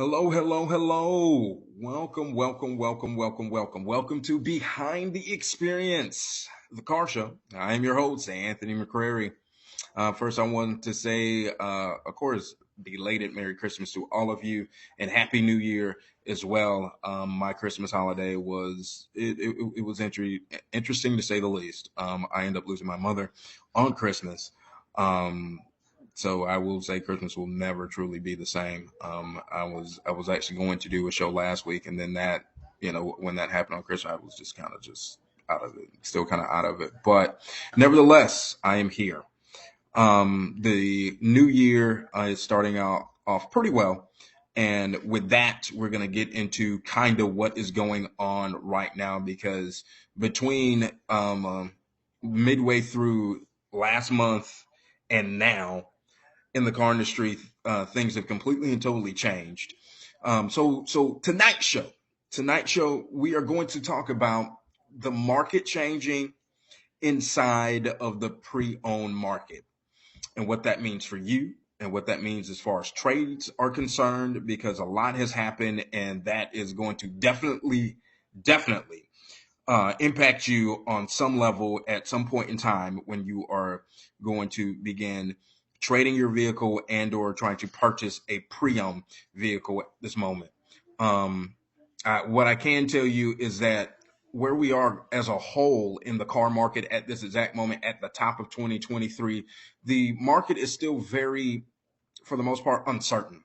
Hello, hello, hello. Welcome to Behind the Experience, the car show. I am your host, Anthony McCrary. First, I want to say, of course, belated Merry Christmas to all of you and Happy New Year as well. My Christmas holiday it was interesting to say the least. I ended up losing my mother on Christmas. Um, so I will say Christmas will never truly be the same. I was actually going to do a show last week, and then when that happened on Christmas, I was just kind of just out of it, still kind of out of it. But nevertheless, I am here. The new year is starting out off pretty well. And with that, we're going to get into kind of what is going on right now because between midway through last month and now in the car industry, things have completely and totally changed. So tonight's show, we are going to talk about the market changing inside of the pre-owned market and what that means for you and what that means as far as trades are concerned, because a lot has happened and that is going to definitely impact you on some level at some point in time when you are going to begin trading your vehicle and or trying to purchase a pre-owned vehicle at this moment. Um, what I can tell you is that where we are as a whole in the car market at this exact moment, at the top of 2023, the market is still very, for the most part, uncertain.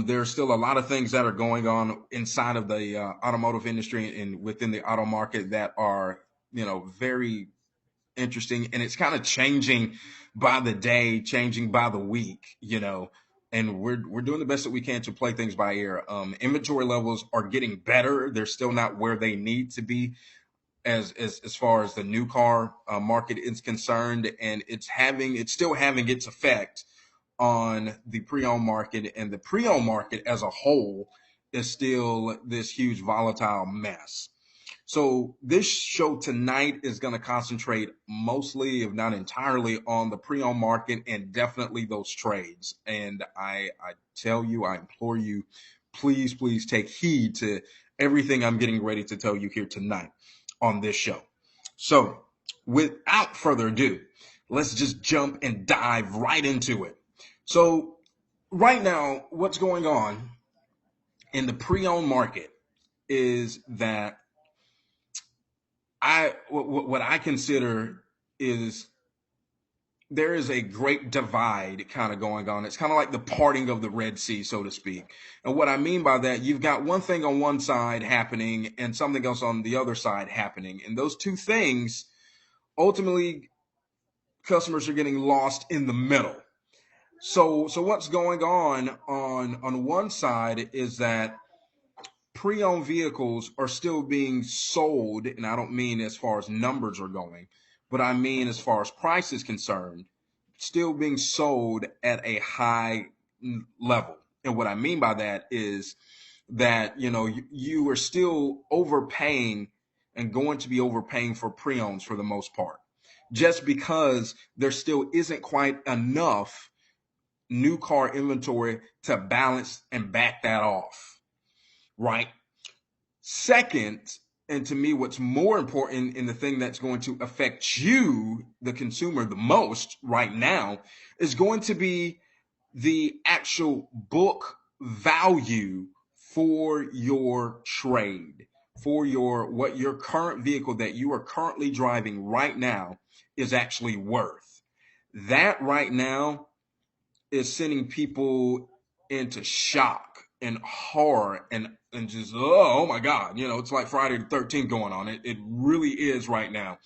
There's still a lot of things that are going on inside of the automotive industry and within the auto market that are, very interesting, and it's kind of changing by the day, changing by the week. And we're doing the best that we can to play things by ear. Inventory levels are getting better. They're still not where they need to be as far as the new car market is concerned, and it's still having its effect on the pre-owned market, and the pre-owned market as a whole is still this huge volatile mess. So this show tonight is going to concentrate mostly, if not entirely, on the pre-owned market and definitely those trades. And I tell you, I implore you, please take heed to everything I'm getting ready to tell you here tonight on this show. So without further ado, let's just jump and dive right into it. So right now, what's going on in the pre-owned market is that what I consider is there is a great divide kind of going on. It's kind of like the parting of the Red Sea, so to speak. And what I mean by that, you've got one thing on one side happening and something else on the other side happening. And those two things, ultimately, customers are getting lost in the middle. So what's going on one side is that pre-owned vehicles are still being sold, and I don't mean as far as numbers are going, but I mean as far as price is concerned, still being sold at a high level. And what I mean by that is that you are still overpaying and going to be overpaying for pre-owns for the most part, just because there still isn't quite enough new car inventory to balance and back that off, right? Second, and to me, what's more important in the thing that's going to affect you, the consumer, the most right now is going to be the actual book value for your trade, for what your current vehicle that you are currently driving right now is actually worth. That right now is sending people into shock and horror and just oh my god, it's like Friday the 13th going on. It really is right now,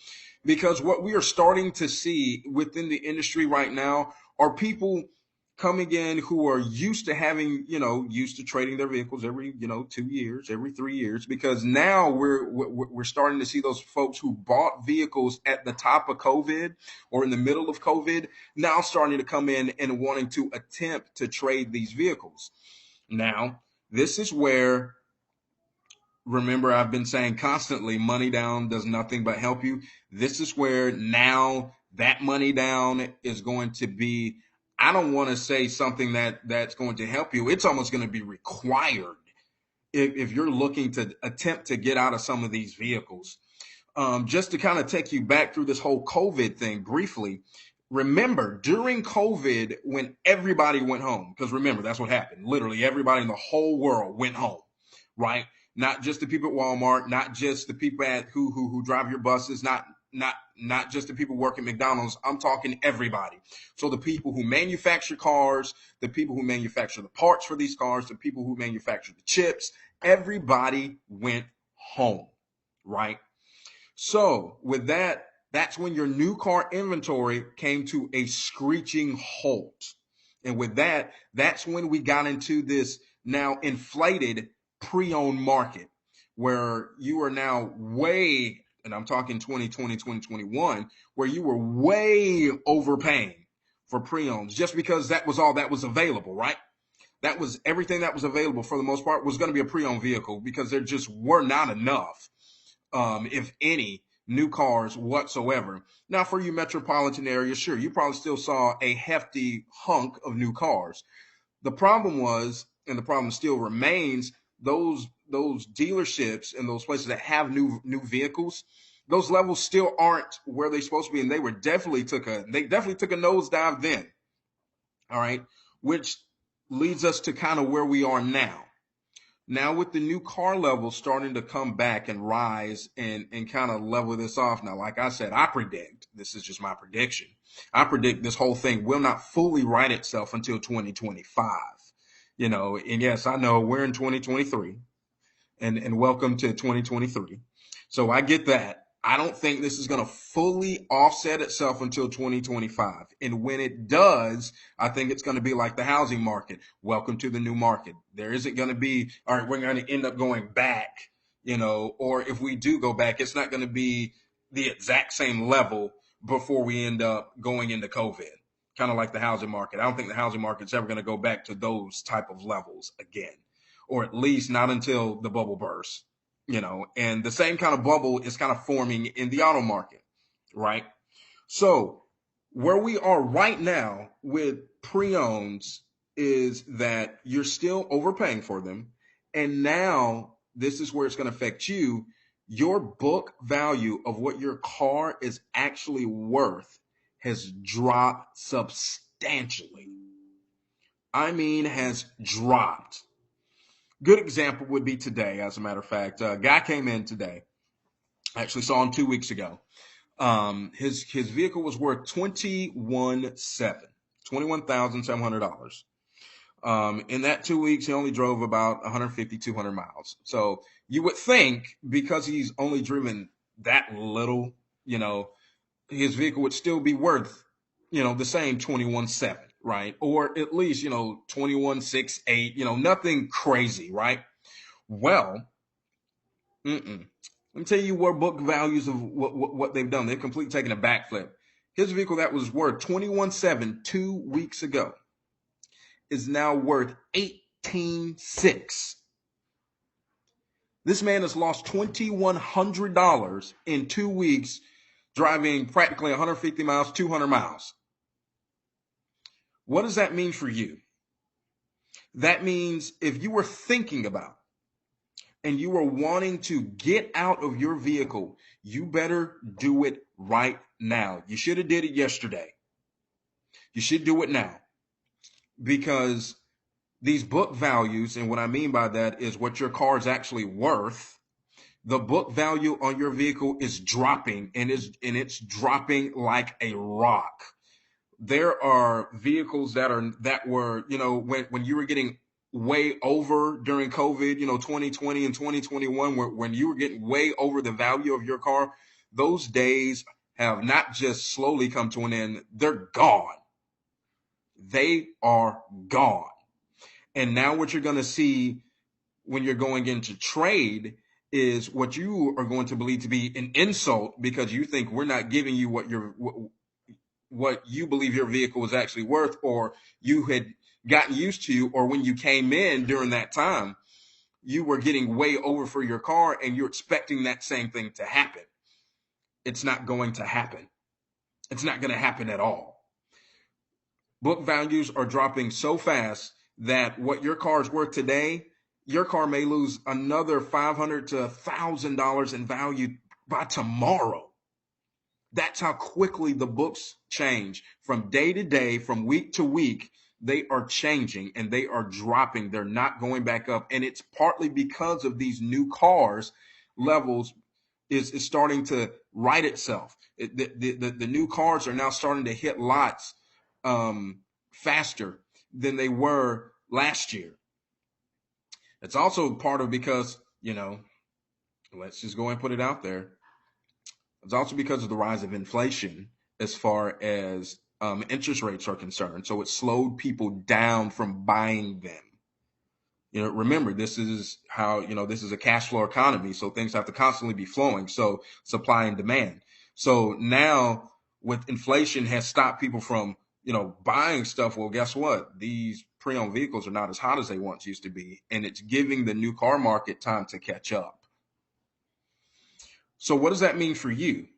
because what we are starting to see within the industry right now are people coming in who are used to used to trading their vehicles every 2 years, every 3 years, because now we're starting to see those folks who bought vehicles at the top of COVID or in the middle of COVID now starting to come in and wanting to attempt to trade these vehicles. Now, this is where, remember, I've been saying constantly, money down does nothing but help you. This is where now that money down is going to be I don't want to say something that's going to help you. It's almost going to be required if you're looking to attempt to get out of some of these vehicles. Just to kind of take you back through this whole COVID thing briefly, remember during COVID when everybody went home, because remember, that's what happened. Literally everybody in the whole world went home, right? Not just the people at Walmart, not just the people at who drive your buses, not just the people working McDonald's. I'm talking everybody. So the people who manufacture cars, the people who manufacture the parts for these cars, the people who manufacture the chips, everybody went home, right? So with that, that's when your new car inventory came to a screeching halt. And with that, that's when we got into this now inflated pre-owned market where you are now way, and I'm talking 2020, 2021, where you were way overpaying for pre-owns just because that was all that was available, right? That was everything that was available for the most part was going to be a pre-owned vehicle because there just were not enough if any, new cars whatsoever. Now, for you metropolitan areas, sure, you probably still saw a hefty hunk of new cars. The problem was, and the problem still remains, those dealerships and those places that have new vehicles, those levels still aren't where they're supposed to be, and they definitely took a nosedive then. All right, which leads us to kind of where we are now. Now with the new car levels starting to come back and rise and kind of level this off. Now, like I said, I predict, this is just my prediction. I predict this whole thing will not fully right itself until 2025. And yes, I know we're in 2023 and welcome to 2023. So I get that. I don't think this is going to fully offset itself until 2025. And when it does, I think it's going to be like the housing market. Welcome to the new market. There isn't going to be, all right, we're going to end up going back, or if we do go back, it's not going to be the exact same level before we end up going into COVID. Kind of like the housing market. I don't think the housing market's ever going to go back to those type of levels again, or at least not until the bubble bursts. And the same kind of bubble is kind of forming in the auto market, right? So where we are right now with pre-owns is that you're still overpaying for them. And now this is where it's going to affect you. Your book value of what your car is actually worth has dropped substantially. I mean, has dropped. Good example would be today, as a matter of fact. A guy came in today. I actually saw him 2 weeks ago. His vehicle was worth $21,700. In that 2 weeks, he only drove about 150, 200 miles. So you would think because he's only driven that little, his vehicle would still be worth, the same 21.7, right? Or at least, 21.68, nothing crazy, right? Well, let me tell you what book values of what they've done. They've completely taken a backflip. His vehicle that was worth 21.7 2 weeks ago is now worth 18.6. This man has lost $2,100 in 2 weeks driving practically 150 miles, 200 miles. What does that mean for you? That means if you were thinking about and you were wanting to get out of your vehicle, you better do it right now. You should have did it yesterday. You should do it now, because these book values, and what I mean by that is what your car is actually worth. The book value on your vehicle is dropping, and it's dropping like a rock. There are vehicles that were, when you were getting way over during COVID, 2020 and 2021, when you were getting way over the value of your car, those days have not just slowly come to an end, they're gone. They are gone. And now what you're going to see when you're going into trade is what you are going to believe to be an insult, because you think we're not giving you what you believe your vehicle is actually worth, or you had gotten used to, or when you came in during that time, you were getting way over for your car and you're expecting that same thing to happen. It's not going to happen. It's not going to happen at all. Book values are dropping so fast that what your car is worth today, your car may lose another $500 to $1,000 in value by tomorrow. That's how quickly the books change from day to day, from week to week. They are changing and they are dropping. They're not going back up. And it's partly because of these new cars levels is starting to right itself. The new cars are now starting to hit lots faster than they were last year. It's also part of because, let's just go and put it out there. It's also because of the rise of inflation as far as interest rates are concerned. So it slowed people down from buying them. Remember, this is how, this is a cash flow economy. So things have to constantly be flowing. So supply and demand. So now with inflation has stopped people from, buying stuff. Well, guess what? These pre-owned vehicles are not as hot as they once used to be. And it's giving the new car market time to catch up. So what does that mean for you?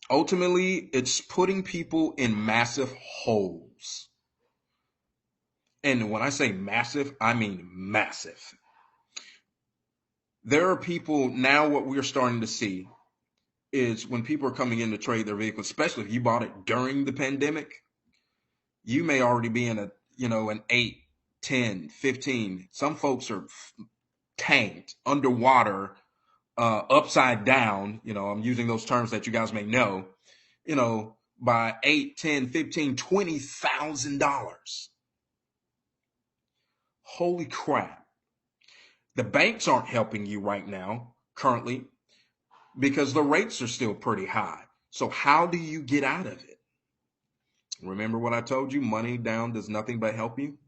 Ultimately, it's putting people in massive holes. And when I say massive, I mean massive. There are people now, what we're starting to see is when people are coming in to trade their vehicles, especially if you bought it during the pandemic, you may already be in an 8, 10, 15. Some folks are tanked, underwater, upside down. I'm using those terms that you guys may know, by $8, 10, 15, $20,000. Holy crap. The banks aren't helping you right now, currently, because the rates are still pretty high. So how do you get out of it? Remember what I told you? Money down does nothing but help you.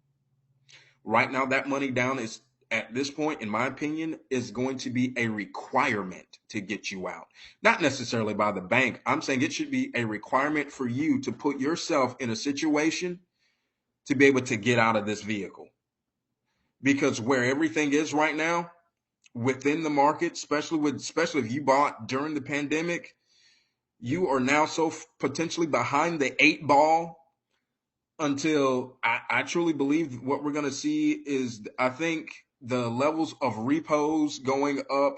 Right now, that money down is, at this point, in my opinion, is going to be a requirement to get you out. Not necessarily by the bank. I'm saying it should be a requirement for you to put yourself in a situation to be able to get out of this vehicle. Because where everything is right now within the market, especially if you bought during the pandemic, you are now so potentially behind the 8 ball until I truly believe what we're going to see is, I think the levels of repos going up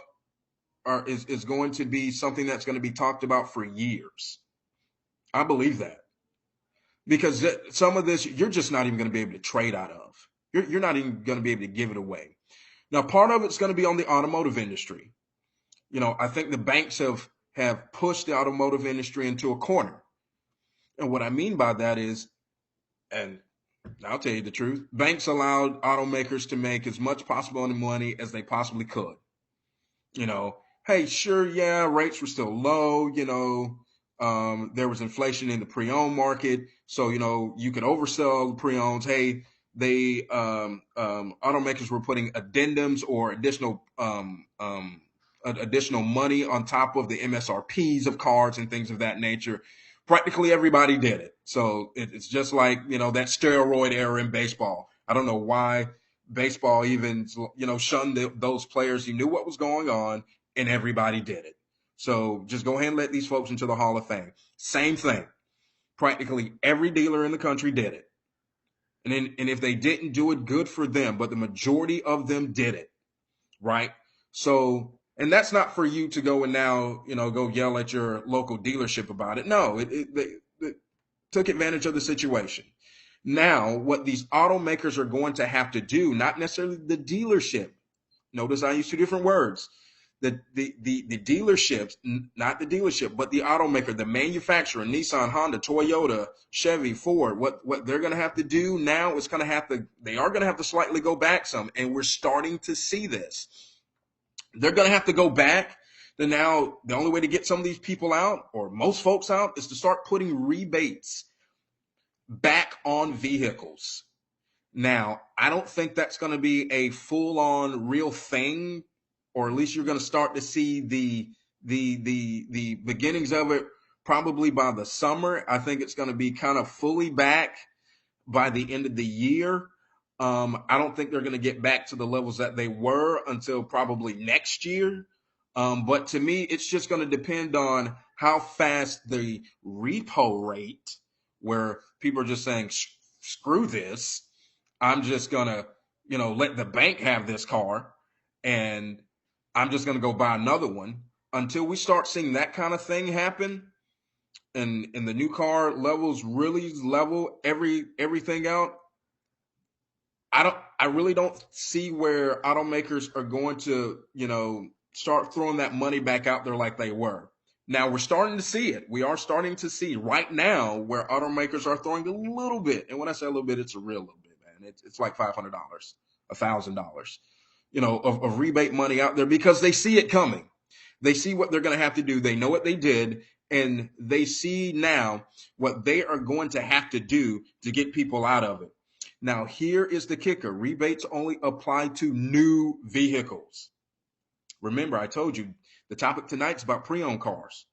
is going to be something that's going to be talked about for years. I believe that, because some of this you're just not even going to be able to trade out of. You're not even going to be able to give it away. Now, part of it's going to be on the automotive industry. I think the banks have pushed the automotive industry into a corner. And what I mean by that is, and I'll tell you the truth, banks allowed automakers to make as much possible money as they possibly could. Hey, sure, yeah, rates were still low, there was inflation in the pre-owned market. So, you could oversell the pre-owns. Hey, they automakers were putting addendums or additional money on top of the MSRPs of cars and things of that nature. Practically everybody did it. So it's just like, that steroid era in baseball. I don't know why baseball even, shunned those players. You knew what was going on and everybody did it. So just go ahead and let these folks into the Hall of Fame. Same thing. Practically every dealer in the country did it. And if they didn't do it, good for them. But the majority of them did it. Right? So, and that's not for you to go and now, go yell at your local dealership about it. No, they took advantage of the situation. Now, what these automakers are going to have to do, not necessarily the dealership. Notice I use two different words. The dealerships, not the dealership, but the automaker, the manufacturer, Nissan, Honda, Toyota, Chevy, Ford, what they're going to have to do now is they are going to have to slightly go back some. And we're starting to see this. They're going to have to go back. Then now the only way to get some of these people out, or most folks out, is to start putting rebates back on vehicles. Now, I don't think that's going to be a full-on real thing, or at least you're going to start to see the beginnings of it probably by the summer. I think it's going to be kind of fully back by the end of the year. I don't think they're going to get back to the levels that they were until probably next year. But to me, it's just going to depend on how fast the repo rate where people are just saying, screw this. I'm just going to, let the bank have this car and I'm just going to go buy another one. Until we start seeing that kind of thing happen, and the new car levels really level everything out, I really don't see where automakers are going to, start throwing that money back out there like they were. Now we're starting to see it. We are starting to see right now where automakers are throwing a little bit. And when I say a little bit, it's a real little bit, man. It's like $500, $1,000, of rebate money out there because they see it coming. They see what they're going to have to do. They know what they did, and they see now what they are going to have to do to get people out of it. Now, here is the kicker. Rebates only apply to new vehicles. Remember, I told you the topic tonight is about pre-owned cars.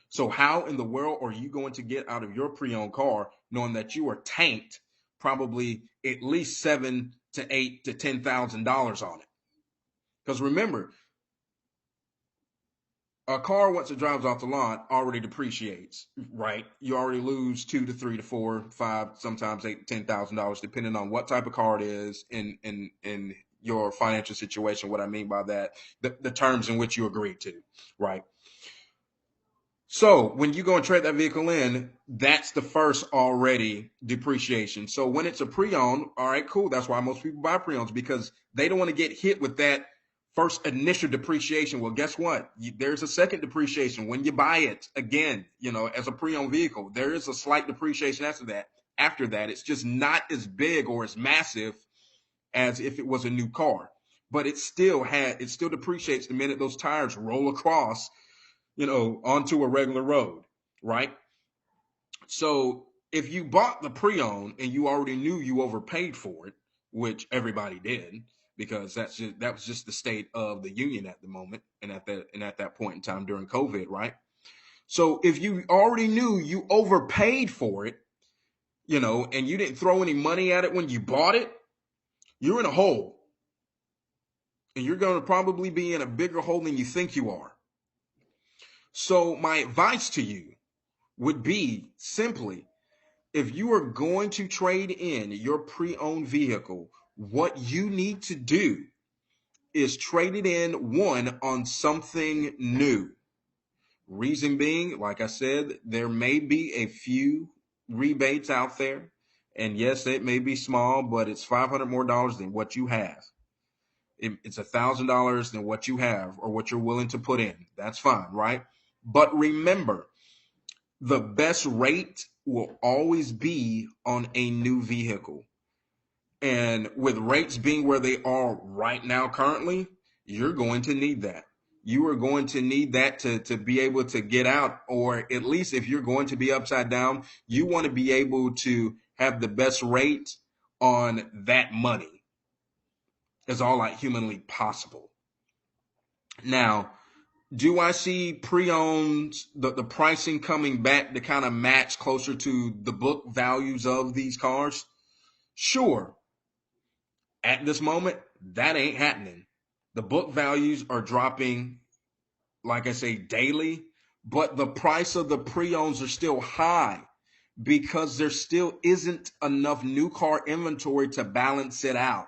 So how in the world are you going to get out of your pre-owned car knowing that you are tanked probably at least $7,000 to $10,000 on it? Because remember, a car, once it drives off the lot, already depreciates, right? You already lose $2,000 to $3,000 to $4,000 to $5,000, sometimes $8,000 to $10,000, depending on what type of car it is in your financial situation. What I mean by that, the terms in which you agreed to, right? So when you go and trade that vehicle in, that's the first already depreciation. So when it's a pre-owned, all right, cool. That's why most people buy pre-owns, because they don't want to get hit with that first initial depreciation. Well, guess what? There's a second depreciation when you buy it again, as a pre-owned vehicle. There is a slight depreciation after that. After that, it's just not as big or as massive as if it was a new car. But it still depreciates the minute those tires roll across, onto a regular road, right? So if you bought the pre-owned and you already knew you overpaid for it, which everybody did, because that was just the state of the union at the moment and at that point in time during COVID, right? So if you already knew you overpaid for it, and you didn't throw any money at it when you bought it, you're in a hole. And you're going to probably be in a bigger hole than you think you are. So my advice to you would be simply, if you are going to trade in your pre-owned vehicle, what you need to do is trade it in, one, on something new. Reason being, like I said, there may be a few rebates out there. And yes, it may be small, but it's $500 more than what you have. It's $1,000 than what you have or what you're willing to put in. That's fine, right? But remember, the best rate will always be on a new vehicle. And with rates being where they are right now currently, you're going to need that. You are going to need that to be able to get out, or at least if you're going to be upside down, you want to be able to have the best rate on that money as all like humanly possible. Now, do I see pre-owned, the pricing coming back to kind of match closer to the book values of these cars? Sure. At this moment, that ain't happening. The book values are dropping, like I say, daily, but the price of the pre-owns are still high because there still isn't enough new car inventory to balance it out.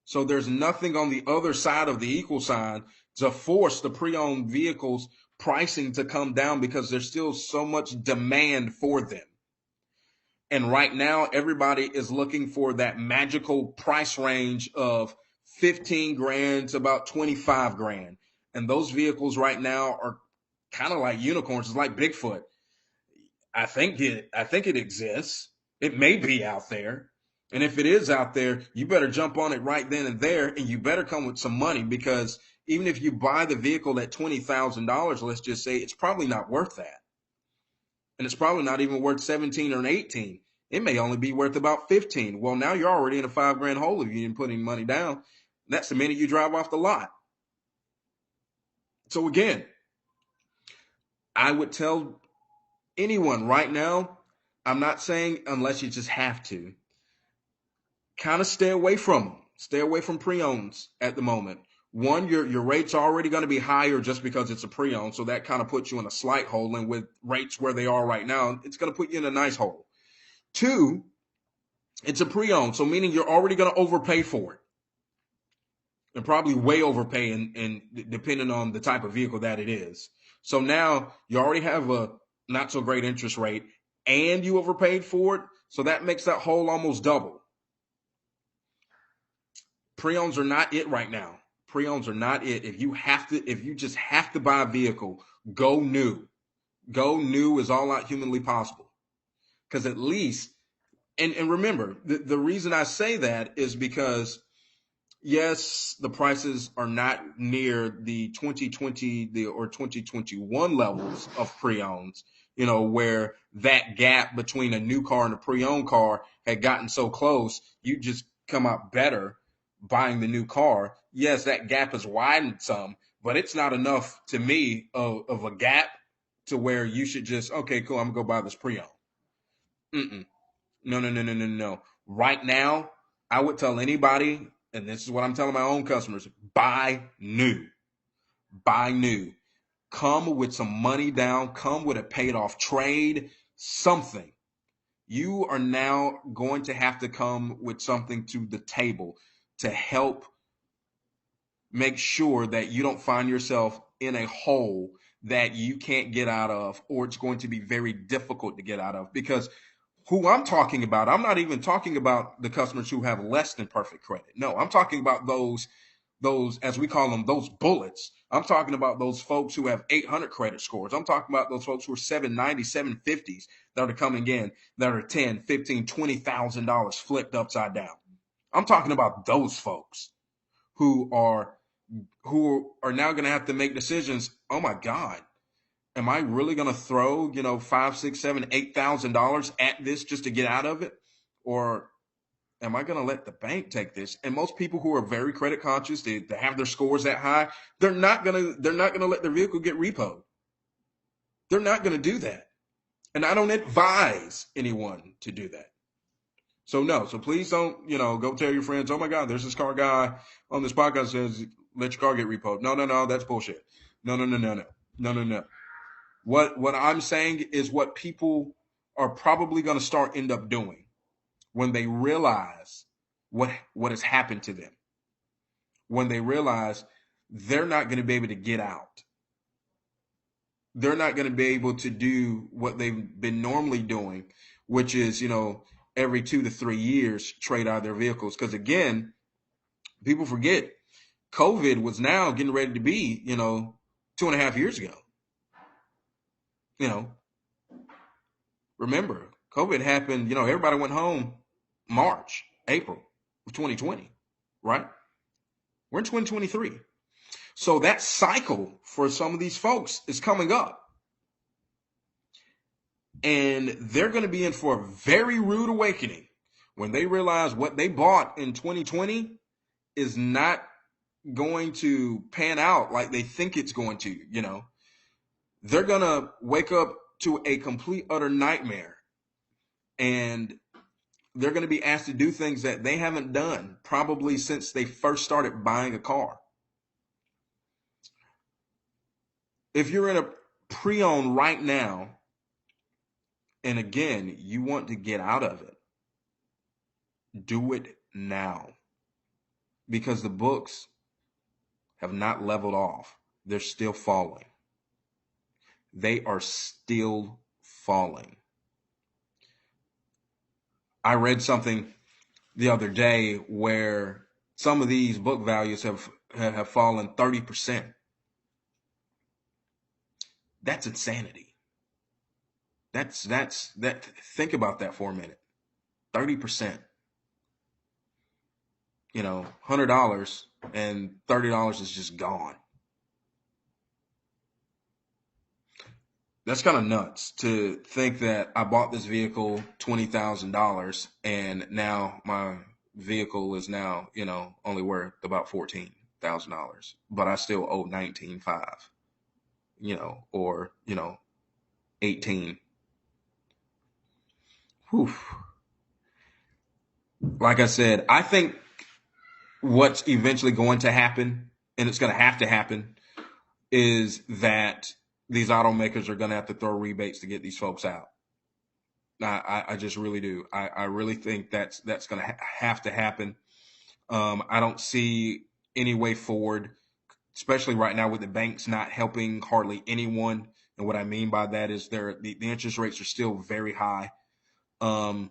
So there's nothing on the other side of the equal sign to force the pre-owned vehicles pricing to come down because there's still so much demand for them. And right now, everybody is looking for that magical price range of 15 grand to about 25 grand. And those vehicles right now are kind of like unicorns. It's like Bigfoot. I think it exists. It may be out there. And if it is out there, you better jump on it right then and there, and you better come with some money, because even if you buy the vehicle at $20,000, let's just say, it's probably not worth that. And it's probably not even worth 17 or 18. It may only be worth about 15. Well, now you're already in a $5,000 hole if you didn't put any money down. That's the minute you drive off the lot. So again, I would tell anyone right now, I'm not saying unless you just have to, kind of stay away from them. Stay away from pre-owns at the moment. one, your rates are already going to be higher just because it's a pre-owned, so that kind of puts you in a slight hole. And with rates where they are right now, it's going to put you in a nice hole. Two, it's a pre-owned, so meaning you're already going to overpay for it, and probably way overpay, and depending on the type of vehicle that it is. So now you already have a not so great interest rate, and you overpaid for it, so that makes that hole almost double. Pre-owns are not it right now. Pre-owns are not it. If you just have to buy a vehicle, go new. Go new is all out humanly possible. Because at least, and remember, the reason I say that is because yes, the prices are not near the 2020 or 2021 levels of pre-owns, where that gap between a new car and a pre-owned car had gotten so close, you just come out better buying the new car. Yes, that gap has widened some, but it's not enough to me of a gap to where you should just, okay, cool, I'm gonna go buy this pre-owned. Mm-mm. No, no, no, no, no, no. Right now, I would tell anybody, and this is what I'm telling my own customers: buy new. Buy new. Come with some money down. Come with a paid off trade, something. You are now going to have to come with something to the table to help make sure that you don't find yourself in a hole that you can't get out of, or it's going to be very difficult to get out of. Because who I'm talking about, I'm not even talking about the customers who have less than perfect credit. No, I'm talking about those, as we call them, those bullets. I'm talking about those folks who have 800 credit scores. I'm talking about those folks who are 790, 750s that are coming in that are 10, 15, $20,000 flipped upside down. I'm talking about those folks who are now going to have to make decisions. Oh my God, am I really going to throw, five, six, seven, $8,000 at this just to get out of it, or am I going to let the bank take this? And most people who are very credit conscious, they have their scores that high, they're not gonna let their vehicle get repoed. They're not going to do that, and I don't advise anyone to do that. So no, so please don't, go tell your friends, oh my God, there's this car guy on this podcast says let your car get repoed. No, no, no, that's bullshit. No, no, no, no, no, no, no, no. What I'm saying is what people are probably going to end up doing when they realize what has happened to them. When they realize they're not going to be able to get out. They're not going to be able to do what they've been normally doing, which is, every 2 to 3 years trade out their vehicles. Because again, people forget COVID was now getting ready to be, 2.5 years ago. Remember, COVID happened, everybody went home March, April of 2020, right? We're in 2023. So that cycle for some of these folks is coming up. And they're going to be in for a very rude awakening when they realize what they bought in 2020 is not going to pan out like they think it's going to, They're going to wake up to a complete, utter nightmare. And they're going to be asked to do things that they haven't done probably since they first started buying a car. If you're in a pre-owned right now, and again, you want to get out of it, do it now. Because the books have not leveled off. They're still falling. They are still falling. I read something the other day where some of these book values have fallen 30%. That's insanity. That's that. Think about that for a minute. 30%. $100 and $30 is just gone. That's kind of nuts to think that I bought this vehicle $20,000 and now my vehicle is now, only worth about $14,000, but I still owe 19.5, or 18. Whew. Like I said, I think what's eventually going to happen and it's going to have to happen, is that these automakers are going to have to throw rebates to get these folks out. I just really do. I really think that's going to have to happen. I don't see any way forward, especially right now with the banks not helping hardly anyone. And what I mean by that is the interest rates are still very high. Um,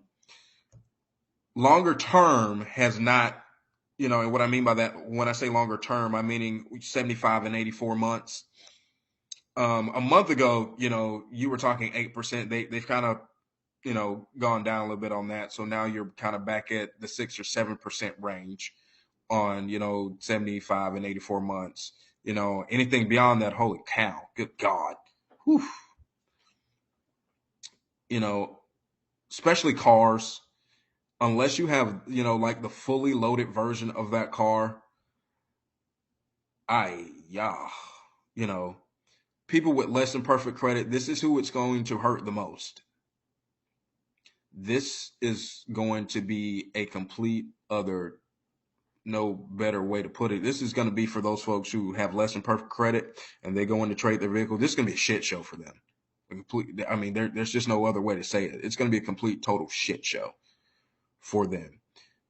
Longer term has not, and what I mean by that, when I say longer term, I'm meaning 75 and 84 months. A month ago, you were talking 8%. They've kind of, gone down a little bit on that. So now you're kind of back at the 6 or 7% range on, 75 and 84 months. Anything beyond that, holy cow, good God. Whew. You know, Especially cars, unless you have, like the fully loaded version of that car, yeah, you know, people with less than perfect credit, this is who it's going to hurt the most. This is going to be a complete other, no better way to put it. This is going to be for those folks who have less than perfect credit and they go in to trade their vehicle. This is going to be a shit show for them. I mean, there's just no other way to say it. It's going to be a complete total shit show for them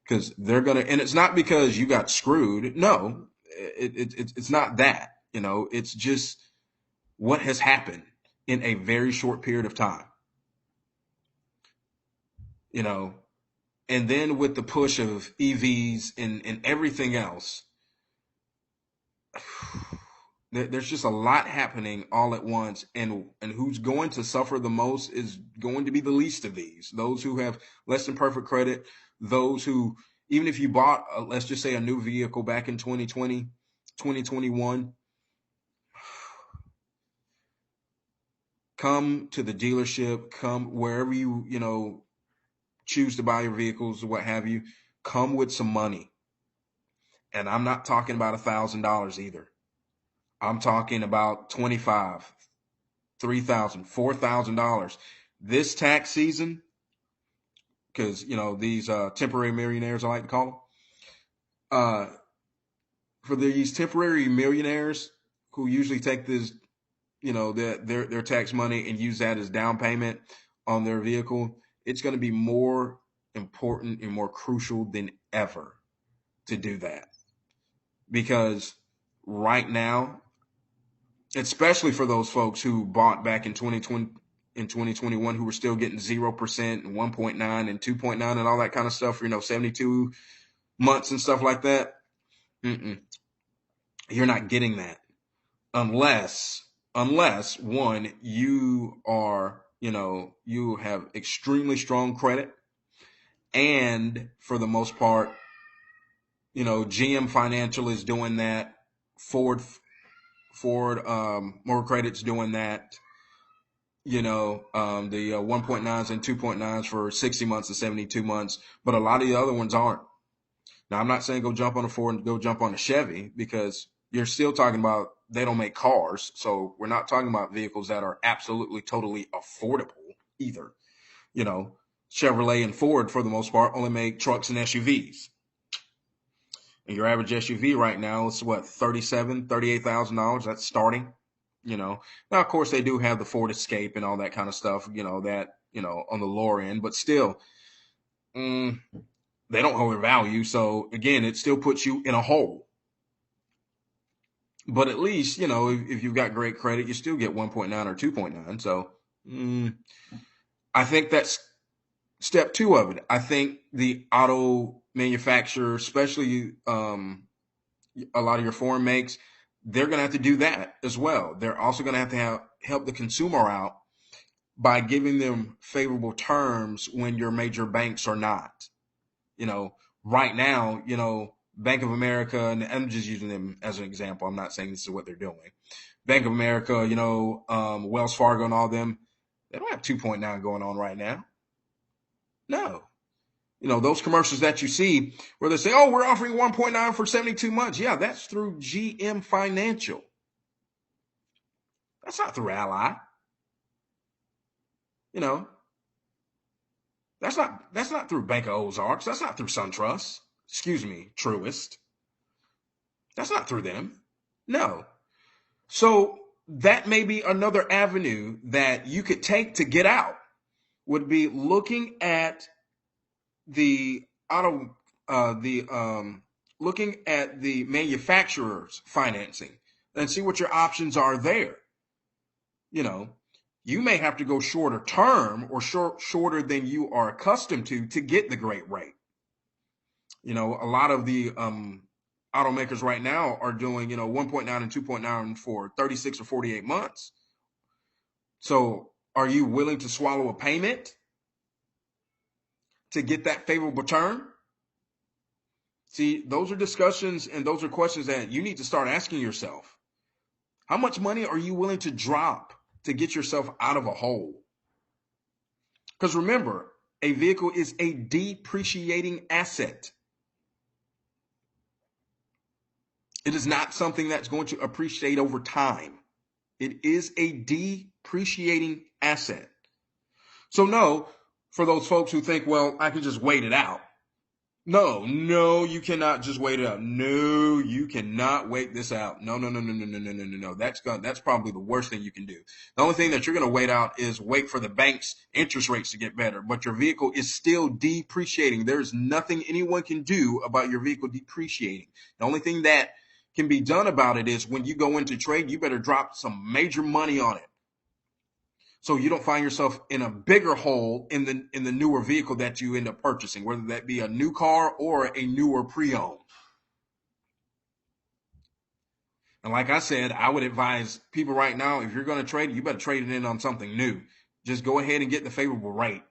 because they're going to, and it's not because you got screwed. No, it's not that. It's just what has happened in a very short period of time. You know, and then with the push of EVs and everything else, there's just a lot happening all at once, and who's going to suffer the most is going to be the least of these. Those who have less than perfect credit, those who, even if you bought, let's just say, a new vehicle back in 2020, 2021, come to the dealership, come wherever you choose to buy your vehicles or what have you, come with some money. And I'm not talking about $1,000 either. I'm talking about 25, 3,000, $4,000 this tax season, because these temporary millionaires, I like to call them. For these temporary millionaires who usually take this, their tax money and use that as down payment on their vehicle, it's going to be more important and more crucial than ever to do that, because right now, especially for those folks who bought back in 2020 in 2021, who were still getting 0% and 1.9 and 2.9 and all that kind of stuff for 72 months and stuff like that. You're not getting that unless one, you are, you have extremely strong credit, and for the most part, GM Financial is doing that. Ford More Credit's doing that. The 1.9s and 2.9s for 60 months to 72 months, but a lot of the other ones aren't. Now, I'm not saying go jump on a Ford and go jump on a Chevy, because you're still talking about, they don't make cars. So we're not talking about vehicles that are absolutely, totally affordable either. Chevrolet and Ford, for the most part, only make trucks and SUVs. And your average SUV right now is what, $38,000. That's starting. Now, of course, they do have the Ford Escape and all that kind of stuff, that, on the lower end, but still, they don't overvalue. So again, it still puts you in a hole. But at least, if you've got great credit, you still get 1.9 or 2.9. So I think that's step two of it. I think the auto manufacturer, especially a lot of your foreign makes, they're going to have to do that as well. They're also going to have help the consumer out by giving them favorable terms when your major banks are not. Right now, Bank of America, and I'm just using them as an example. I'm not saying this is what they're doing. Bank of America, Wells Fargo and all them, they don't have 2.9 going on right now. No. Those commercials that you see where they say, oh, we're offering 1.9 for 72 months. Yeah, that's through GM Financial. That's not through Ally. That's not through Bank of Ozarks. That's not through SunTrust. Excuse me, Truist. That's not through them. No. So that may be another avenue that you could take to get out, would be looking at the auto the looking at the manufacturer's financing and see what your options are there. You know, you may have to go shorter term or shorter than you are accustomed to get the great rate. You know, a lot of the automakers right now are doing, 1.9 and 2.9 for 36 or 48 months. So are you willing to swallow a payment to get that favorable term? See, those are discussions and those are questions that you need to start asking yourself. How much money are you willing to drop to get yourself out of a hole? Because remember, a vehicle is a depreciating asset. It is not something that's going to appreciate over time. It is a depreciating asset. So no, for those folks who think, well, I can just wait it out. No, you cannot just wait it out. No, you cannot wait this out. No. That's probably the worst thing you can do. The only thing that you're going to wait out is wait for the bank's interest rates to get better. But your vehicle is still depreciating. There's nothing anyone can do about your vehicle depreciating. The only thing that can be done about it is when you go into trade, you better drop some major money on it, so you don't find yourself in a bigger hole in the newer vehicle that you end up purchasing, whether that be a new car or a newer pre-owned. And like I said, I would advise people right now, if you're going to trade, you better trade it in on something new. Just go ahead and get the favorable rate.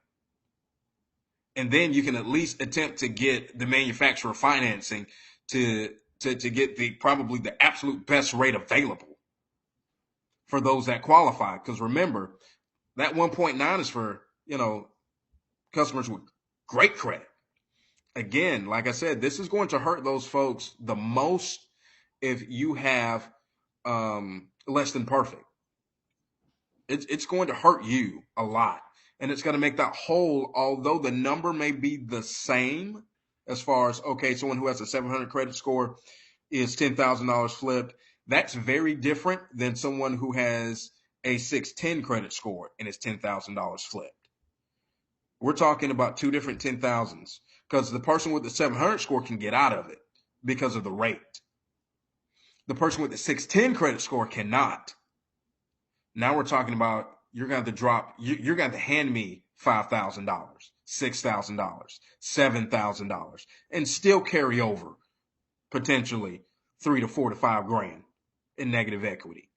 And then you can at least attempt to get the manufacturer financing to get probably the absolute best rate available for those that qualify. Because remember, that 1.9 is for, customers with great credit. Again, like I said, this is going to hurt those folks the most if you have less than perfect. It's going to hurt you a lot. And it's going to make that hole, although the number may be the same as far as, okay, someone who has a 700 credit score is $10,000 flipped. That's very different than someone who has a 610 credit score and is $10,000 flipped. We're talking about two different 10,000s, because the person with the 700 score can get out of it because of the rate. The person with the 610 credit score cannot. Now we're talking about you're going to you're going to hand me $5,000, $6,000, $7,000, and still carry over potentially $3 to $4 to $5 grand in negative equity.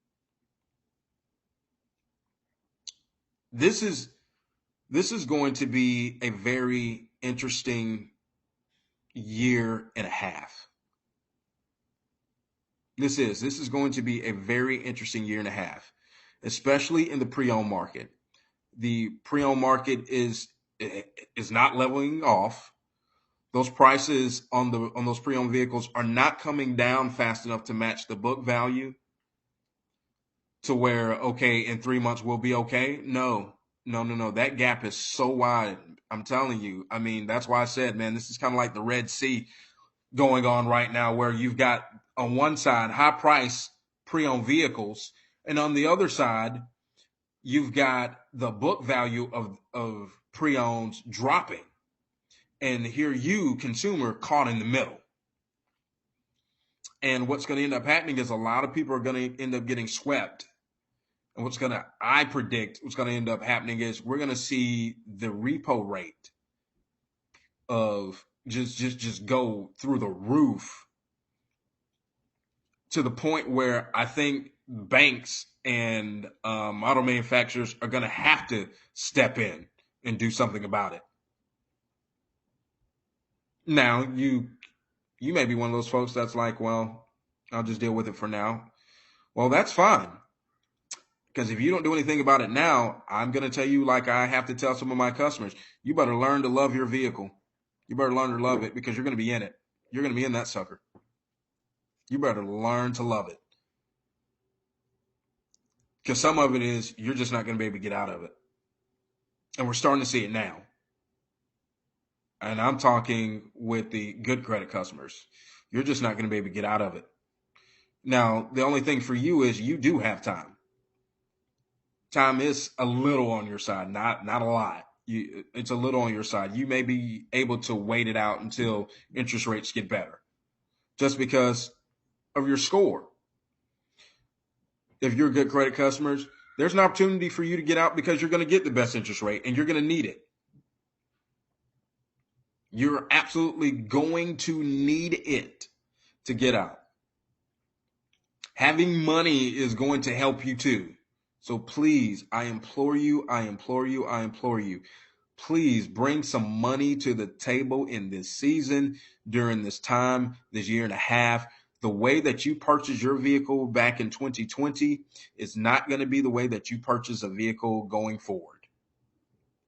This is going to be a very interesting year and a half. This is going to be a very interesting year and a half, especially in the pre-owned market. The pre-owned market is not leveling off. Those prices on those pre-owned vehicles are not coming down fast enough to match the book value, to where, okay, in 3 months we'll be okay. No. That gap is so wide. I'm telling you. I mean, that's why I said, man, this is kind of like the Red Sea going on right now, where you've got on one side high price pre-owned vehicles, and on the other side you've got the book value of pre-owns dropping, and here you, consumer, caught in the middle. And what's going to end up happening is a lot of people are going to end up getting swept. And I predict what's going to end up happening is we're going to see the repo rate of just go through the roof, to the point where I think banks and auto manufacturers are going to have to step in and do something about it. Now, you may be one of those folks that's like, well, I'll just deal with it for now. Well, that's fine. Because if you don't do anything about it now, I'm going to tell you, like I have to tell some of my customers, you better learn to love your vehicle. You better learn to love it, because you're going to be in it. You're going to be in that sucker. You better learn to love it. Because some of it is you're just not going to be able to get out of it. And we're starting to see it now. And I'm talking with the good credit customers. You're just not going to be able to get out of it. Now, the only thing for you is you do have time. Time is a little on your side, not a lot. It's a little on your side. You may be able to wait it out until interest rates get better, just because of your score. If you're good credit customers, there's an opportunity for you to get out because you're going to get the best interest rate and you're going to need it. You're absolutely going to need it to get out. Having money is going to help you too. So please, I implore you, I implore you, I implore you. Please bring some money to the table in this season, during this time, this year and a half. The way that you purchase your vehicle back in 2020 is not going to be the way that you purchase a vehicle going forward.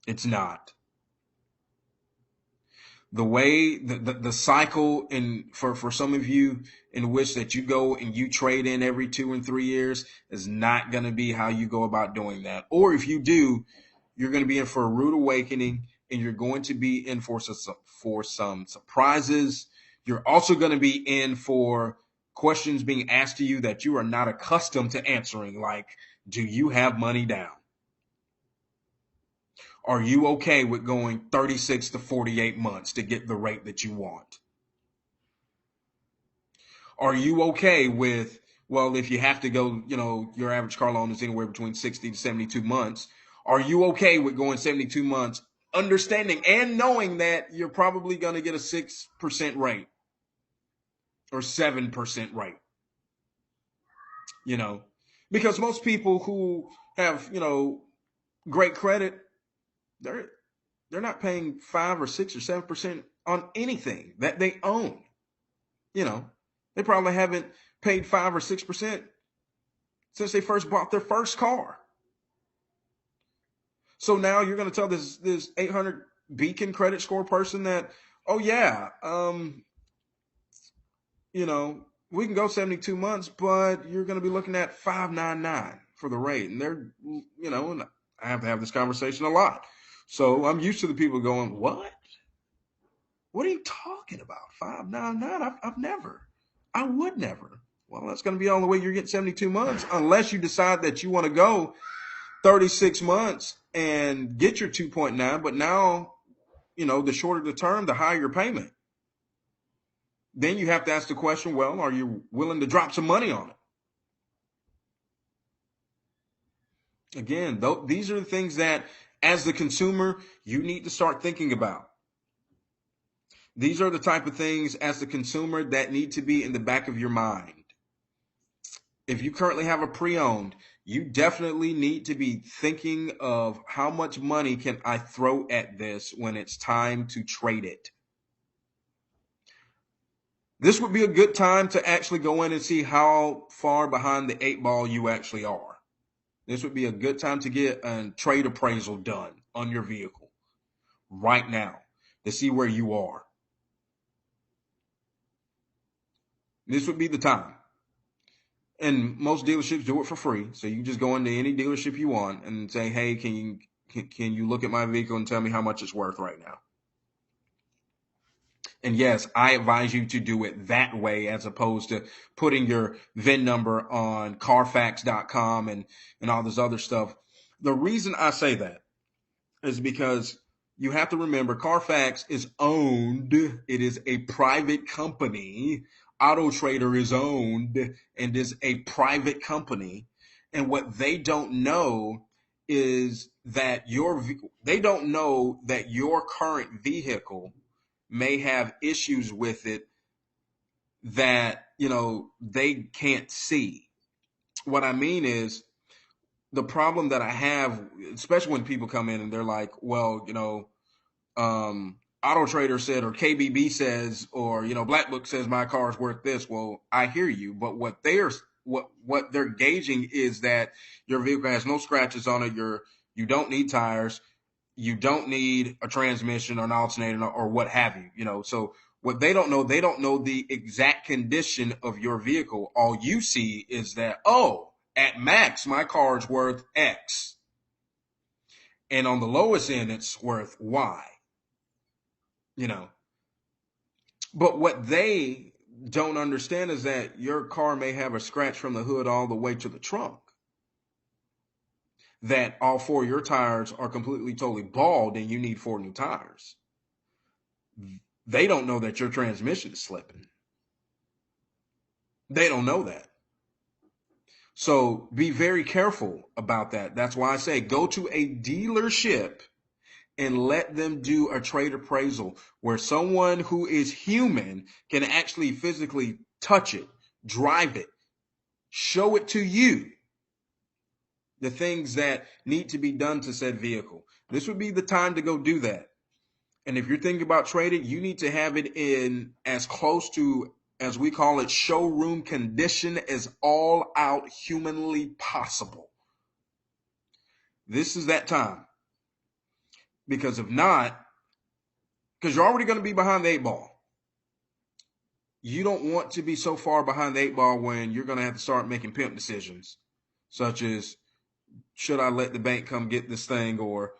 It's not. The way the cycle in for some of you in which that you go and you trade in every 2 and 3 years is not going to be how you go about doing that. Or if you do, you're going to be in for a rude awakening, and you're going to be in for some surprises. You're also going to be in for questions being asked to you that you are not accustomed to answering, like, do you have money down? Are you okay with going 36 to 48 months to get the rate that you want? Are you okay with, well, if you have to go, your average car loan is anywhere between 60 to 72 months. Are you okay with going 72 months, understanding and knowing that you're probably going to get a 6% rate or 7% rate? You know, because most people who have, great credit, they're they're not paying 5 or 6 or 7% on anything that they own. You know, they probably haven't paid 5 or 6% since they first bought their first car. So now you're going to tell this 800 Beacon credit score person that, oh yeah, we can go 72 months, but you're going to be looking at 599 for the rate, and and I have to have this conversation a lot. So I'm used to the people going, what? What are you talking about? 599? I've never. I would never. Well, that's going to be all the way you're getting 72 months, unless you decide that you want to go 36 months and get your 2.9. But now, the shorter the term, the higher your payment. Then you have to ask the question, well, are you willing to drop some money on it? Again, these are the things that, as the consumer, you need to start thinking about. These are the type of things, as the consumer, that need to be in the back of your mind. If you currently have a pre-owned, you definitely need to be thinking of how much money can I throw at this when it's time to trade it. This would be a good time to actually go in and see how far behind the 8 ball you actually are. This would be a good time to get a trade appraisal done on your vehicle right now to see where you are. This would be the time. And most dealerships do it for free. So you just go into any dealership you want and say, hey, can you look at my vehicle and tell me how much it's worth right now? And yes, I advise you to do it that way, as opposed to putting your VIN number on Carfax.com and all this other stuff. The reason I say that is because you have to remember Carfax is owned. It is a private company. Auto Trader is owned and is a private company. And what they don't know is that they don't know that your current vehicle may have issues with it that, they can't see. What I mean is, the problem that I have, especially when people come in and they're like, well, Auto Trader said, or KBB says, or, Black Book says my car is worth this. Well, I hear you, but what they're gauging is that your vehicle has no scratches on it. You don't need tires. You don't need a transmission or an alternator or what have you, so what they don't know the exact condition of your vehicle. All you see is that, oh, at max, my car's worth X. And on the lowest end, it's worth Y, But what don't understand is that your car may have a scratch from the hood all the way to the trunk. That all four of your tires are completely, totally bald and you need four new tires. They don't know that your transmission is slipping. They don't know that. So be very careful about that. That's why I say go to a dealership and let them do a trade appraisal where someone who is human can actually physically touch it, drive it, show it to you the things that need to be done to said vehicle. This would be the time to go do that. And if you're thinking about trading, you need to have it in as close to, as we call it, showroom condition as all out humanly possible. This is that time. Because if not, because you're already going to be behind the eight ball. You don't want to be so far behind the eight ball when you're going to have to start making pimp decisions, such as, should I let the bank come get this thing, or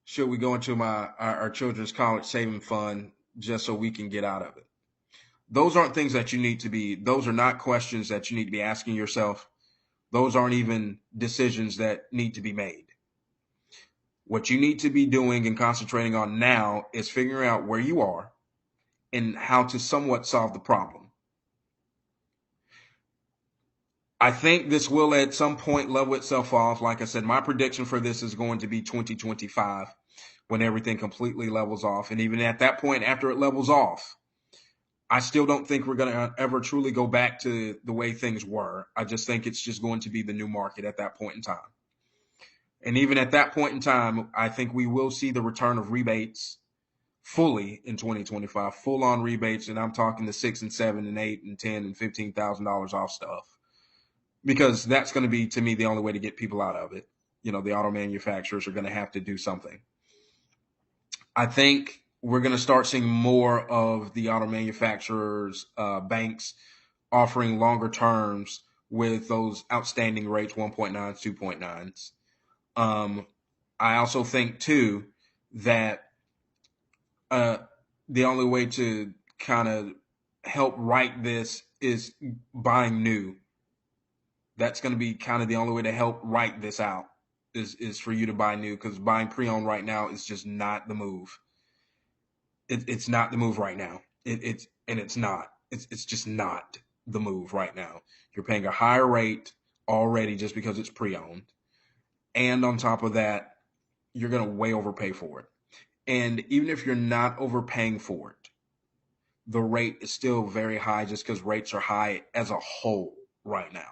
should we go into our children's college saving fund just so we can get out of it? Those aren't things that you need to be, those are not questions that you need to be asking yourself. Those aren't even decisions that need to be made. What you need to be doing and concentrating on now is figuring out where you are and how to somewhat solve the problem. I think this will at some point level itself off. Like I said, my prediction for this is going to be 2025 when everything completely levels off. And even at that point, after it levels off, I still don't think we're going to ever truly go back to the way things were. I just think it's just going to be the new market at that point in time. And even at that point in time, I think we will see the return of rebates fully in 2025, full on rebates. And I'm talking the 6 and 7 and 8 and 10 and $15,000 off stuff, because that's going to be, to me, the only way to get people out of it. You know, the auto manufacturers are going to have to do something. I think we're going to start seeing more of the auto manufacturers, banks offering longer terms with those outstanding rates, 1.9s, 2.9s. I also think, too, that the only way to kind of help right this is buying new. That's going to be kind of the only way to help right this out is for you to buy new, because buying pre-owned right now is just not the move. It's not the move right now. It's just not the move right now. You're paying a higher rate already just because it's pre-owned. And on top of that, you're going to way overpay for it. And even if you're not overpaying for it, the rate is still very high just because rates are high as a whole right now.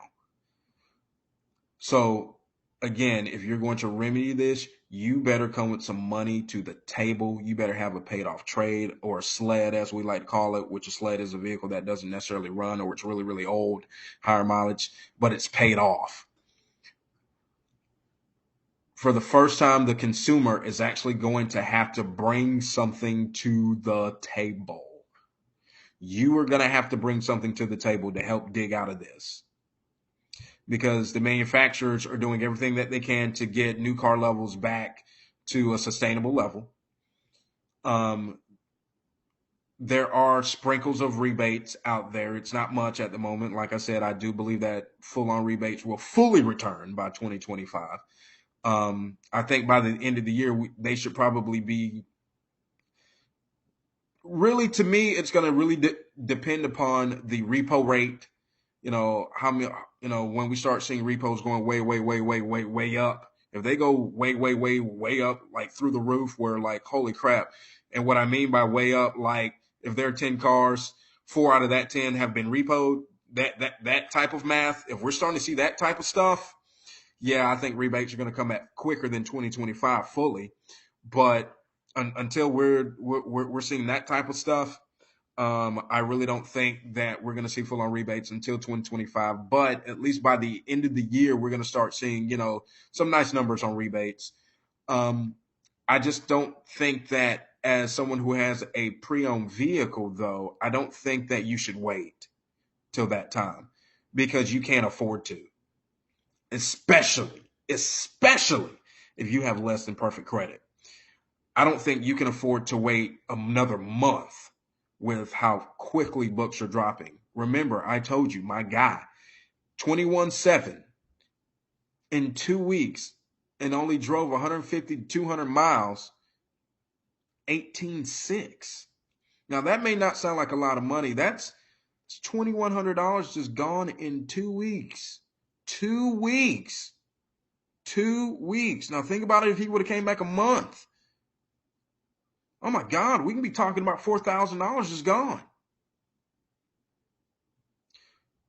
So again, if you're going to remedy this, you better come with some money to the table. You better have a paid off trade, or a sled, as we like to call it, which a sled is a vehicle that doesn't necessarily run, or it's really, really old, higher mileage, but it's paid off. For the first time, the consumer is actually going to have to bring something to the table. You are going to have to bring something to the table to help dig out of this, because the manufacturers are doing everything that they can to get new car levels back to a sustainable level. There are sprinkles of rebates out there. It's not much at the moment. Like I said, I do believe that full-on rebates will fully return by 2025. I think by the end of the year, they should probably be, really, to me, it's going to really depend upon the repo rate. You know, how many, when we start seeing repos going way up, if they go way up, like through the roof, where like, holy crap. And what I mean by way up, like if there are 10 cars, 4 out of that 10 have been repoed, that type of math, if we're starting to see that type of stuff, yeah, I think rebates are going to come back quicker than 2025 fully. But until we're seeing that type of stuff, I really don't think that we're going to see full-on rebates until 2025. But at least by the end of the year, we're going to start seeing, some nice numbers on rebates. I just don't think that, as someone who has a pre-owned vehicle, though, I don't think that you should wait till that time, because you can't afford to, especially if you have less than perfect credit. I don't think you can afford to wait another month with how quickly books are dropping. Remember, I told you, my guy, 21.7 in 2 weeks and only drove 150 to 200 miles, 18.6. Now, that may not sound like a lot of money. That's $2,100 just gone in 2 weeks. 2 weeks. 2 weeks. Now, think about it if he would have came back a month. Oh, my God, we can be talking about $4,000 just gone.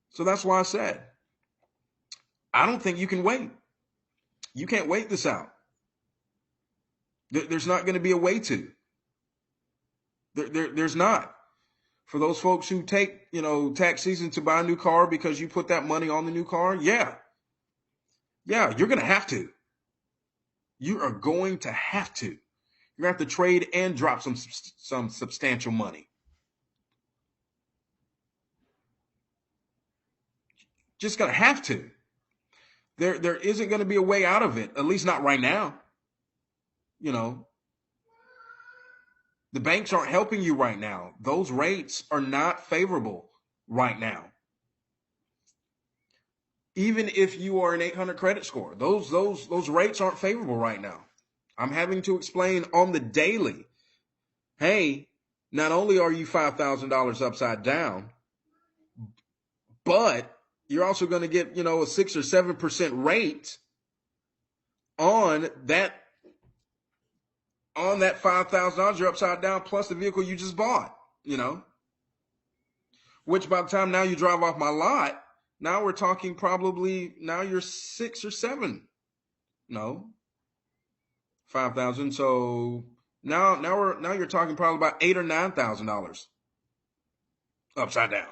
So that's why I said, I don't think you can wait. You can't wait this out. There's not going to be a way to. There's not. For those folks who take, tax season to buy a new car because you put that money on the new car, yeah, you're going to have to. You are going to have to. You're going to have to trade and drop some substantial money. Just going to have to. There isn't going to be a way out of it, at least not right now. The banks aren't helping you right now. Those rates are not favorable right now. Even if you are an 800 credit score, those rates aren't favorable right now. I'm having to explain on the daily, hey, not only are you $5,000 upside down, but you're also going to get, a 6 or 7% rate on that $5,000 you're upside down plus the vehicle you just bought, which by the time now you drive off my lot, now we're talking probably now you're 6 or 7. No. 5,000. So now you're talking probably about $8,000 or $9,000 upside down.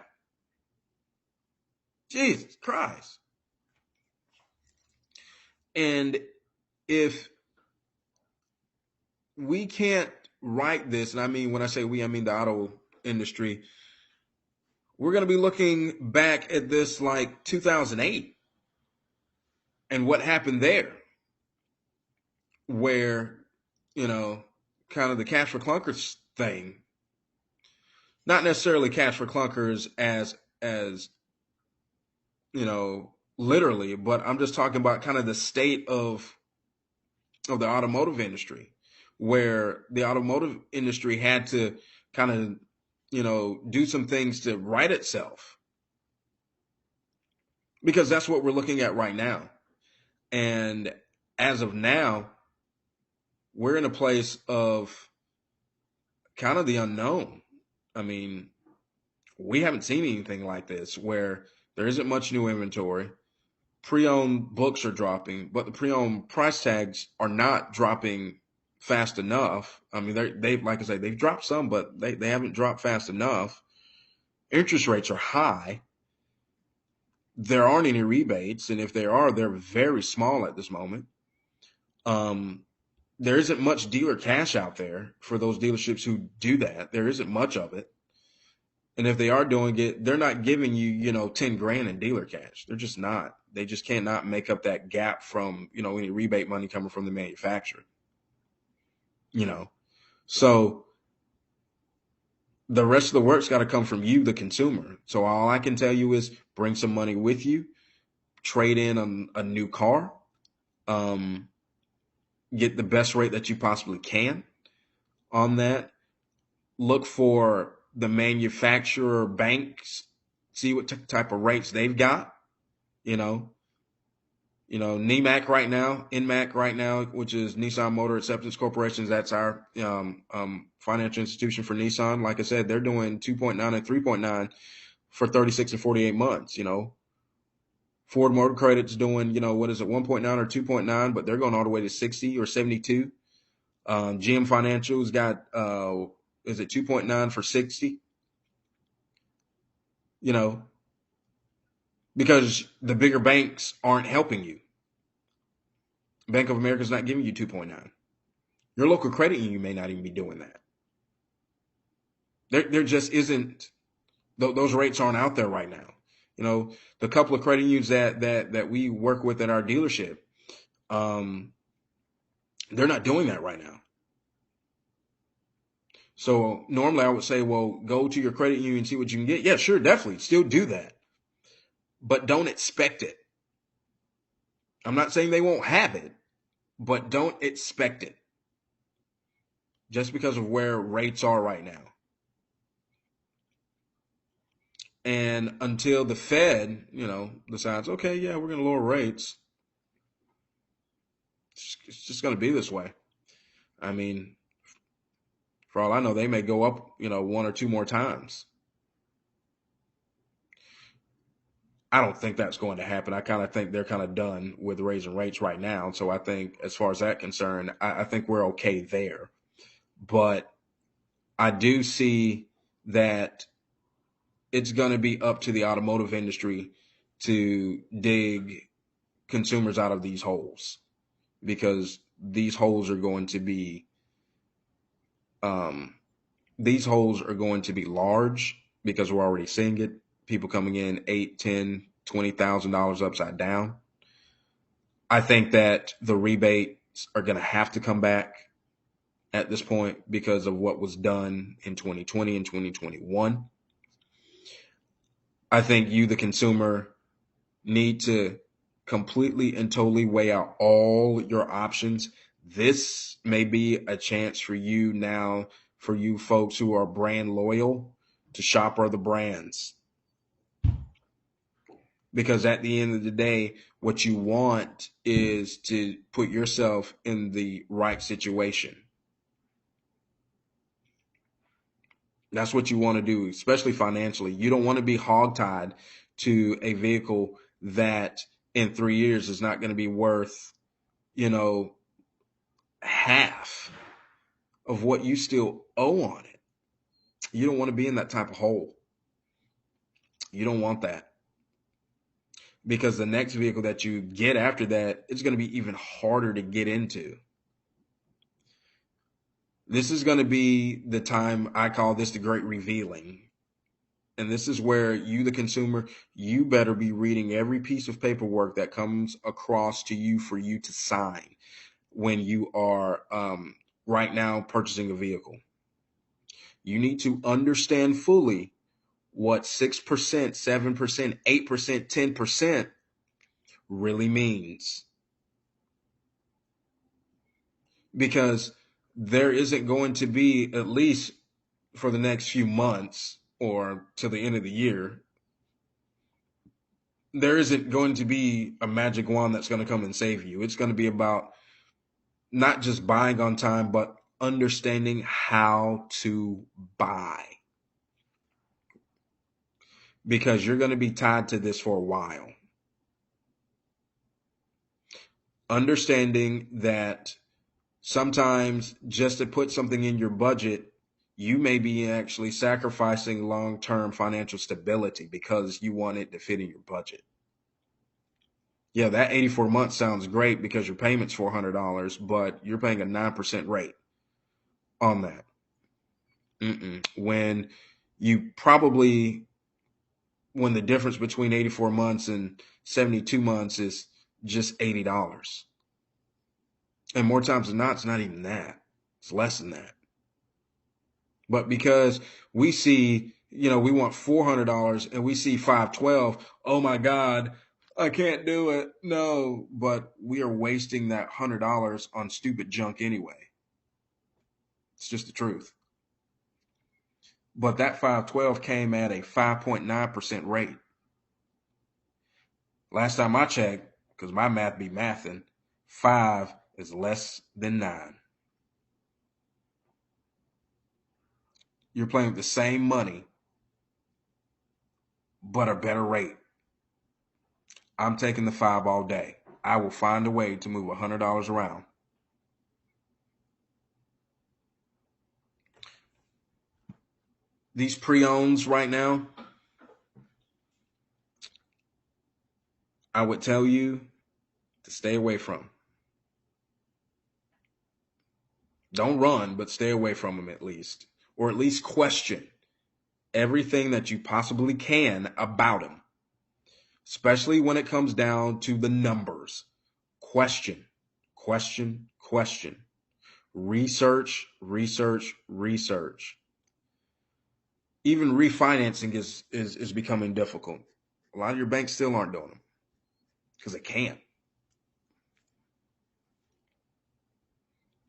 Jesus Christ. And if we can't right this, and I mean, when I say we, I mean the auto industry, we're going to be looking back at this like 2008 and what happened there, where, kind of the cash for clunkers thing, not necessarily cash for clunkers as literally, but I'm just talking about kind of the state of the automotive industry, where the automotive industry had to kind of, do some things to right itself, because that's what we're looking at right now. And as of now, we're in a place of kind of the unknown. I mean, we haven't seen anything like this, where there isn't much new inventory. Pre-owned books are dropping, but the pre-owned price tags are not dropping fast enough. I mean, they've like I say, they've dropped some, but they haven't dropped fast enough. Interest rates are high. There aren't any rebates, and if there are, they're very small at this moment. There isn't much dealer cash out there for those dealerships who do that. There isn't much of it. And if they are doing it, they're not giving you, 10 grand in dealer cash. They're just not. They just cannot make up that gap from, any rebate money coming from the manufacturer. So the rest of the work's got to come from you, the consumer. So all I can tell you is bring some money with you, trade in a new car, get the best rate that you possibly can on that. Look for the manufacturer banks, see what type of rates they've got. NEMAC right now, NMAC right now, which is Nissan Motor Acceptance Corporation. That's our financial institution for Nissan. Like I said, they're doing 2.9 and 3.9 for 36 and 48 months. Ford Motor Credit's doing, what is it, 1.9 or 2.9, but they're going all the way to 60 or 72. GM Financial's got, is it 2.9 for 60? Because the bigger banks aren't helping you. Bank of America's not giving you 2.9. Your local credit union may not even be doing that. There just isn't, those rates aren't out there right now. The couple of credit unions that we work with at our dealership, they're not doing that right now. So normally I would say, well, go to your credit union, see what you can get. Yeah, sure, definitely. Still do that. But don't expect it. I'm not saying they won't have it, but don't expect it just because of where rates are right now. And until the Fed, decides, okay, yeah, we're going to lower rates, it's just going to be this way. I mean, for all I know, they may go up, one or two more times. I don't think that's going to happen. I kind of think they're kind of done with raising rates right now. So I think, as far as that concerned, I think we're okay there. But I do see that it's going to be up to the automotive industry to dig consumers out of these holes, because these holes are going to be um, large, because we're already seeing it. People coming in $8, $10, $20,000 upside down. I think that the rebates are going to have to come back at this point because of what was done in 2020 and 2021. I think you, the consumer, need to completely and totally weigh out all your options. This may be a chance for you now, for you folks who are brand loyal, to shop other brands. Because at the end of the day, what you want is to put yourself in the right situation. That's what you want to do, especially financially. You don't want to be hogtied to a vehicle that in 3 years is not going to be worth, half of what you still owe on it. You don't want to be in that type of hole. You don't want that, because the next vehicle that you get after that, it's going to be even harder to get into. This is going to be the time, I call this the great revealing. And this is where you, the consumer, you better be reading every piece of paperwork that comes across to you for you to sign when you are right now purchasing a vehicle. You need to understand fully what 6%, 7%, 8%, 10% really means. Because there isn't going to be, at least for the next few months or till the end of the year, there isn't going to be a magic wand that's going to come and save you. It's going to be about not just buying on time, but understanding how to buy. Because you're going to be tied to this for a while. Understanding that sometimes just to put something in your budget, you may be actually sacrificing long-term financial stability because you want it to fit in your budget. Yeah, that 84 months sounds great because your payment's $400, but you're paying a 9% rate on that. When you probably, when the difference between 84 months and 72 months is just $80. And more times than not, it's not even that. It's less than that. But because we see, we want $400 and we see 512, oh my God, I can't do it. No, but we are wasting that $100 on stupid junk anyway. It's just the truth. But that 512 came at a 5.9% rate. Last time I checked, because my math be mathing, 5 is less than 9. You're playing with the same money, but a better rate. I'm taking the 5 all day. I will find a way to move $100 around. These pre-owns right now, I would tell you to stay away from. Don't run, but stay away from them at least. Or at least question everything that you possibly can about them. Especially when it comes down to the numbers. Question, question, question. research, research, research. Even refinancing is becoming difficult. A lot of your banks still aren't doing them because they can't.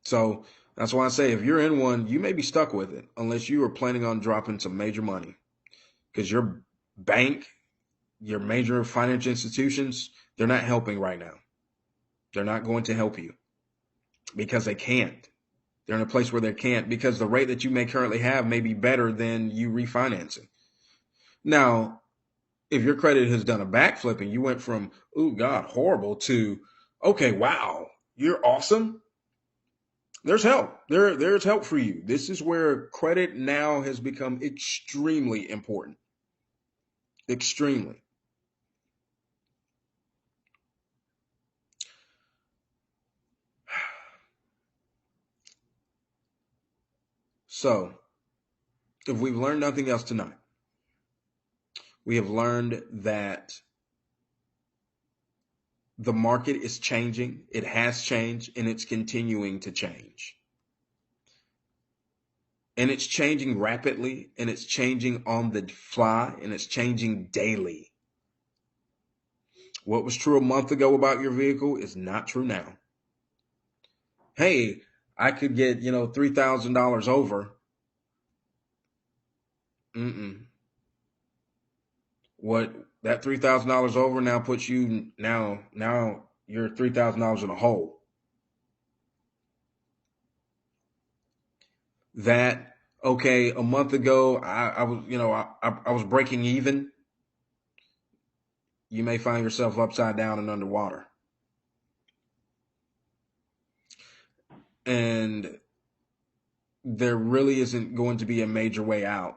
So that's why I say if you're in one, you may be stuck with it unless you are planning on dropping some major money, because your bank, your major financial institutions, they're not helping right now. They're not going to help you because they can't. They're in a place where they can't, because the rate that you may currently have may be better than you refinancing. Now, if your credit has done a backflip and you went from, oh God, horrible, to, okay, wow, you're awesome, there's help. There's help for you. This is where credit now has become extremely important. Extremely. So, if we've learned nothing else tonight, we have learned that the market is changing. It has changed, and it's continuing to change. And it's changing rapidly, and it's changing on the fly, and it's changing daily. What was true a month ago about your vehicle is not true now. Hey, I could get, $3,000 over. What that $3,000 over now puts you now you're $3,000 in a hole. That, okay, a month ago I was I was breaking even. You may find yourself upside down and underwater. And there really isn't going to be a major way out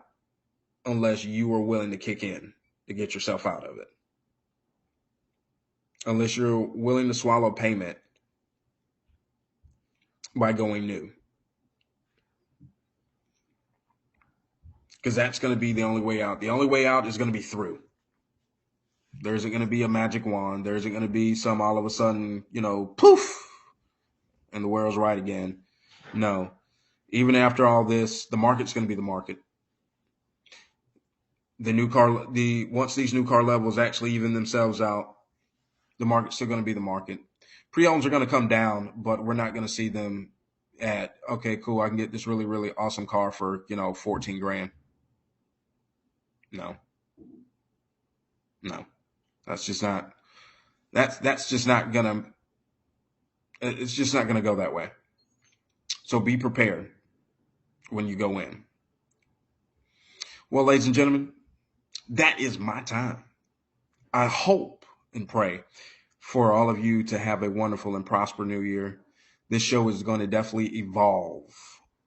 unless you are willing to kick in to get yourself out of it. Unless you're willing to swallow payment by going new. Because that's going to be the only way out. The only way out is going to be through. There isn't going to be a magic wand. There isn't going to be some all of a sudden, poof, and the world's right again. No. Even after all this, the market's going to be the market. Once these new car levels actually even themselves out, the market's still going to be the market. Pre-owns are going to come down, but we're not going to see them at, okay, cool, I can get this really, really awesome car for, 14 grand. No. That's just not gonna, it's just not gonna go that way. So be prepared when you go in. Well, ladies and gentlemen, that is my time. I hope and pray for all of you to have a wonderful and prosperous new year. This show is going to definitely evolve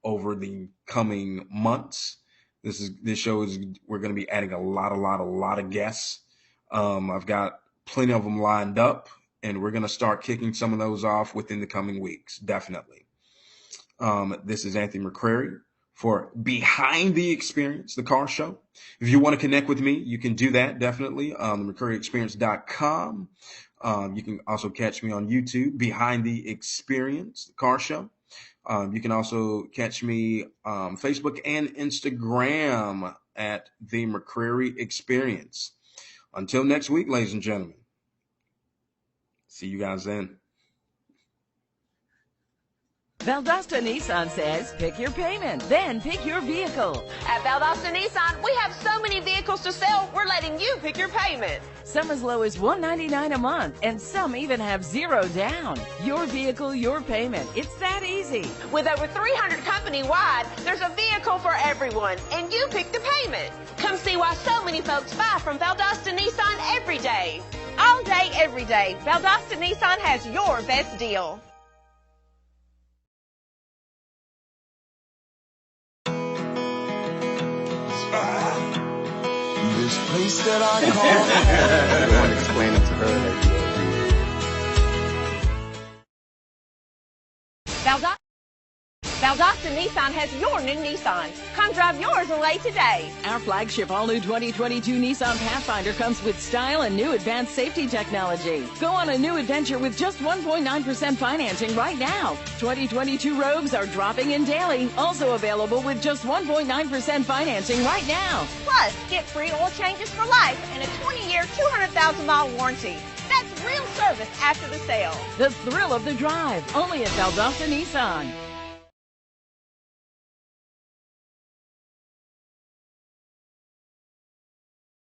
over the coming months. This show is, we're going to be adding a lot of guests. I've got plenty of them lined up, and we're going to start kicking some of those off within the coming weeks, definitely. This is Anthony McCrary for Behind the Experience, the car show. If you want to connect with me, you can do that, definitely, on themccraryexperience.com. You can also catch me on YouTube, Behind the Experience, the car show. You can also catch me Facebook and Instagram at the McCrary Experience. Until next week, ladies and gentlemen. See you guys then. Valdosta Nissan says, pick your payment, then pick your vehicle. At Valdosta Nissan, we have so many vehicles to sell, we're letting you pick your payment. Some as low as $199 a month, and some even have zero down. Your vehicle, your payment. It's that easy. With over 300 company-wide, there's a vehicle for everyone, and you pick the payment. Come see why so many folks buy from Valdosta Nissan every day. All day, every day, Valdosta Nissan has your best deal. This place that I call Everyone explaining to her that Valdosta Nissan. Nissan has your new Nissan. Come drive yours away today. Our flagship all-new 2022 Nissan Pathfinder comes with style and new advanced safety technology. Go on a new adventure with just 1.9% financing right now. 2022 Rogues are dropping in daily, also available with just 1.9% financing right now. Plus, get free oil changes for life and a 20-year, 200,000-mile warranty. That's real service after the sale. The thrill of the drive, only at Valdosta Nissan.